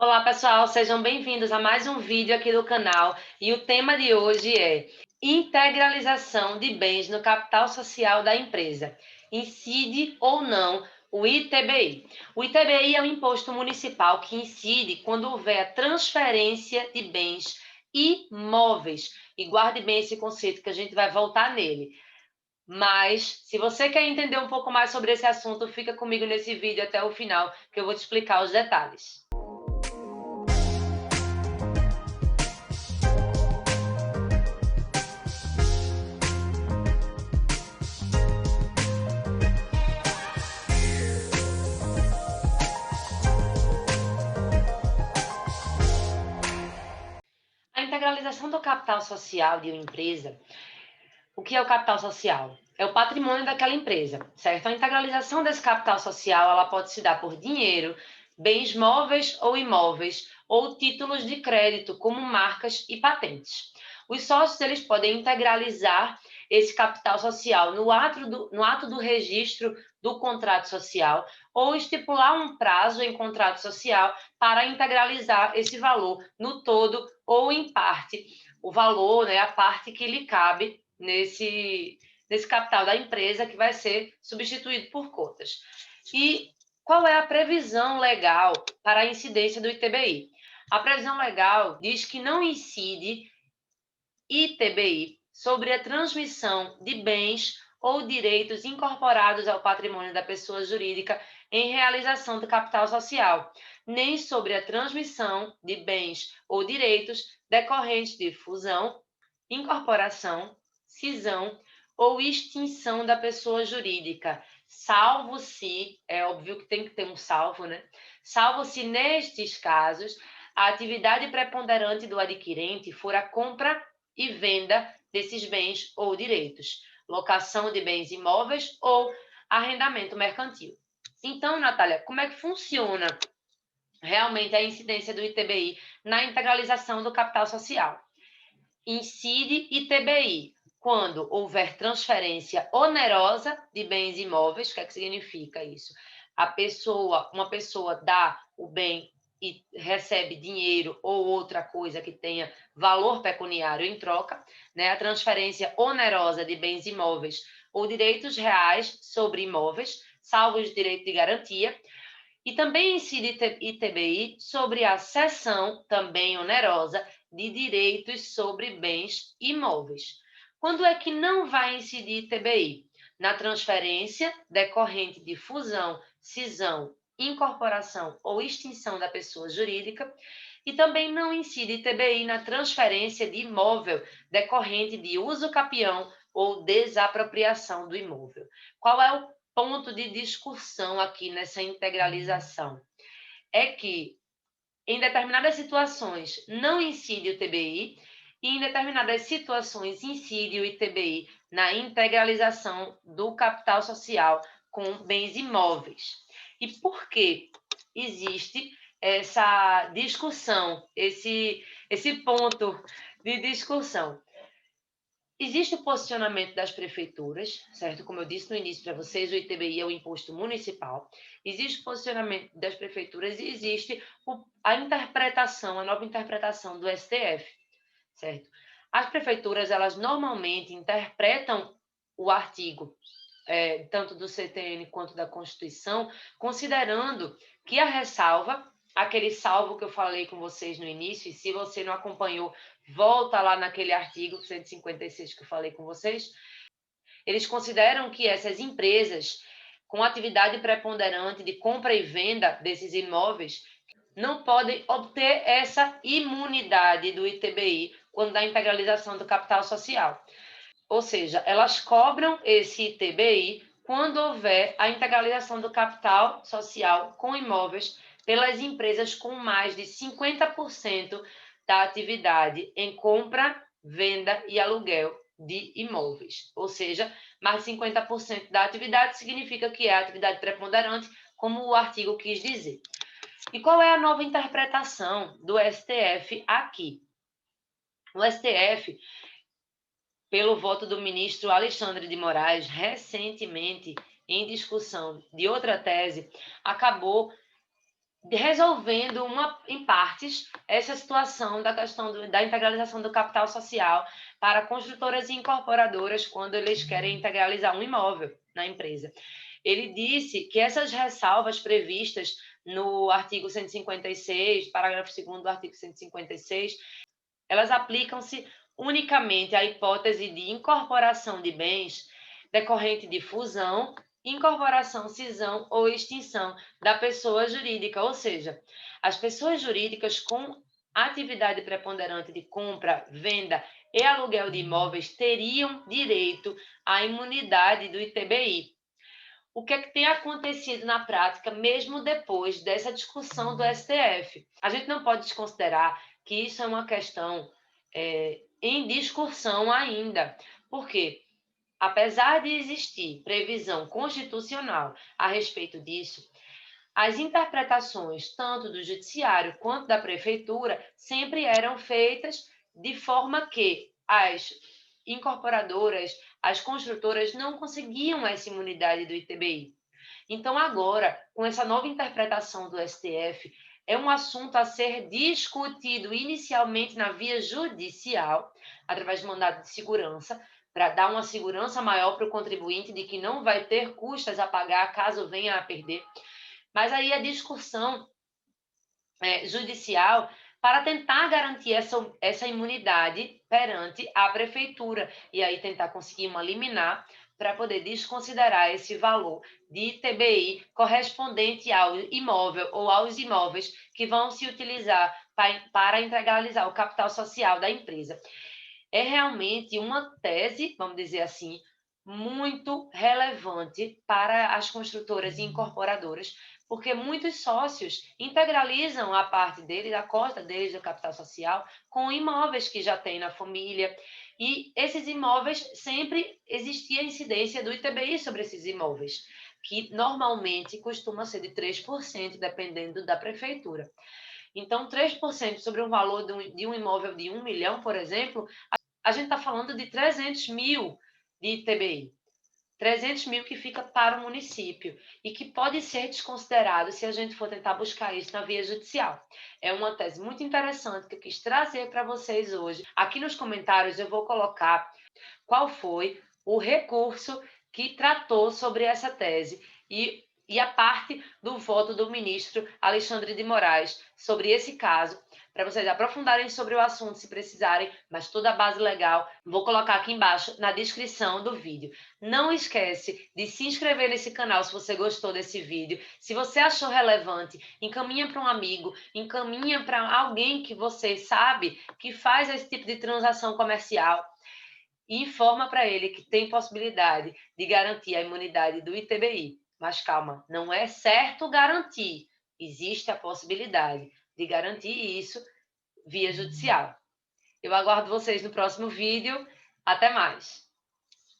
Olá, pessoal, sejam bem-vindos a mais um vídeo aqui do canal. E o tema de hoje é integralização de bens no capital social da empresa. Incide ou não o ITBI? O ITBI é um imposto municipal que incide quando houver a transferência de bens imóveis. E guarde bem esse conceito que a gente vai voltar nele. Mas, se você quer entender um pouco mais sobre esse assunto, fica comigo nesse vídeo até o final, que eu vou te explicar os detalhes. A integralização do capital social de uma empresa, o que é o capital social? É o patrimônio daquela empresa, certo? A integralização desse capital social, ela pode se dar por dinheiro, bens móveis ou imóveis, ou títulos de crédito, como marcas e patentes. Os sócios, eles podem integralizar esse capital social no ato do registro do contrato social, ou estipular um prazo em contrato social para integralizar esse valor no todo ou em parte, o valor, né, a parte que lhe cabe nesse capital da empresa, que vai ser substituído por cotas. E qual é a previsão legal para a incidência do ITBI? A previsão legal diz que não incide ITBI sobre a transmissão de bens ou direitos incorporados ao patrimônio da pessoa jurídica em realização do capital social, nem sobre a transmissão de bens ou direitos decorrentes de fusão, incorporação, cisão ou extinção da pessoa jurídica, salvo se, é óbvio que tem que ter um salvo, né? Salvo se nestes casos a atividade preponderante do adquirente for a compra e venda desses bens ou direitos, locação de bens imóveis ou arrendamento mercantil. Então, Natália, como é que funciona realmente a incidência do ITBI na integralização do capital social? Incide ITBI quando houver transferência onerosa de bens imóveis. O que é que significa isso? Uma pessoa dá o bem e recebe dinheiro ou outra coisa que tenha valor pecuniário em troca, né? A transferência onerosa de bens imóveis ou direitos reais sobre imóveis, salvo os direitos de garantia. E também incide ITBI sobre a cessão, também onerosa, de direitos sobre bens imóveis. Quando é que não vai incidir ITBI? Na transferência decorrente de fusão, cisão, incorporação ou extinção da pessoa jurídica, e também não incide ITBI na transferência de imóvel decorrente de uso capião ou desapropriação do imóvel. Qual é o ponto de discussão aqui nessa integralização? É que em determinadas situações não incide o TBI e em determinadas situações incide o ITBI na integralização do capital social com bens imóveis. E por que existe essa discussão, esse ponto de discussão? Existe o posicionamento das prefeituras, certo? Como eu disse no início para vocês, o ITBI é o imposto municipal. Existe o posicionamento das prefeituras e existe a interpretação, a nova interpretação do STF, certo? As prefeituras, elas normalmente interpretam o artigo, tanto do CTN quanto da Constituição, considerando que a ressalva, aquele salvo que eu falei com vocês no início, e se você não acompanhou, volta lá naquele artigo 156 que eu falei com vocês, eles consideram que essas empresas com atividade preponderante de compra e venda desses imóveis não podem obter essa imunidade do ITBI quando dá integralização do capital social. Ou seja, elas cobram esse ITBI quando houver a integralização do capital social com imóveis pelas empresas com mais de 50% da atividade em compra, venda e aluguel de imóveis. Ou seja, mais de 50% da atividade significa que é a atividade preponderante, como o artigo quis dizer. E qual é a nova interpretação do STF aqui? O STF, pelo voto do ministro Alexandre de Moraes, recentemente, em discussão de outra tese, acabou resolvendo em partes essa situação da questão da integralização do capital social para construtoras e incorporadoras quando eles querem integralizar um imóvel na empresa. Ele disse que essas ressalvas previstas no artigo 156, parágrafo 2º do artigo 156, elas aplicam-se unicamente à hipótese de incorporação de bens decorrente de fusão, incorporação, cisão ou extinção da pessoa jurídica, ou seja, as pessoas jurídicas com atividade preponderante de compra, venda e aluguel de imóveis teriam direito à imunidade do ITBI. O que é que tem acontecido na prática, mesmo depois dessa discussão do STF? A gente não pode desconsiderar que isso é uma questão em discussão ainda, porque, apesar de existir previsão constitucional a respeito disso, as interpretações, tanto do judiciário quanto da prefeitura, sempre eram feitas de forma que as incorporadoras, as construtoras não conseguiam essa imunidade do ITBI. Então, agora, com essa nova interpretação do STF, é um assunto a ser discutido inicialmente na via judicial, através de mandado de segurança, para dar uma segurança maior para o contribuinte de que não vai ter custas a pagar caso venha a perder. Mas aí a discussão judicial para tentar garantir essa imunidade perante a prefeitura e aí tentar conseguir uma liminar para poder desconsiderar esse valor de ITBI correspondente ao imóvel ou aos imóveis que vão se utilizar para integralizar o capital social da empresa. É realmente uma tese, vamos dizer assim, muito relevante para as construtoras e incorporadoras, porque muitos sócios integralizam a parte deles, a cota deles do capital social, com imóveis que já tem na família. E esses imóveis, sempre existia a incidência do ITBI sobre esses imóveis, que normalmente costuma ser de 3%, dependendo da prefeitura. Então, 3% sobre um valor de um imóvel de 1 milhão, por exemplo, a gente está falando de 300 mil de ITBI. 300 mil que fica para o município e que pode ser desconsiderado se a gente for tentar buscar isso na via judicial. É uma tese muito interessante que eu quis trazer para vocês hoje. Aqui nos comentários eu vou colocar qual foi o recurso que tratou sobre essa tese e a parte do voto do ministro Alexandre de Moraes sobre esse caso, para vocês aprofundarem sobre o assunto se precisarem, mas toda a base legal vou colocar aqui embaixo na descrição do vídeo. Não esquece de se inscrever nesse canal se você gostou desse vídeo. Se você achou relevante, encaminha para um amigo, encaminha para alguém que você sabe que faz esse tipo de transação comercial e informa para ele que tem possibilidade de garantir a imunidade do ITBI. Mas calma, não é certo garantir. Existe a possibilidade de garantir isso via judicial. Eu aguardo vocês no próximo vídeo. Até mais!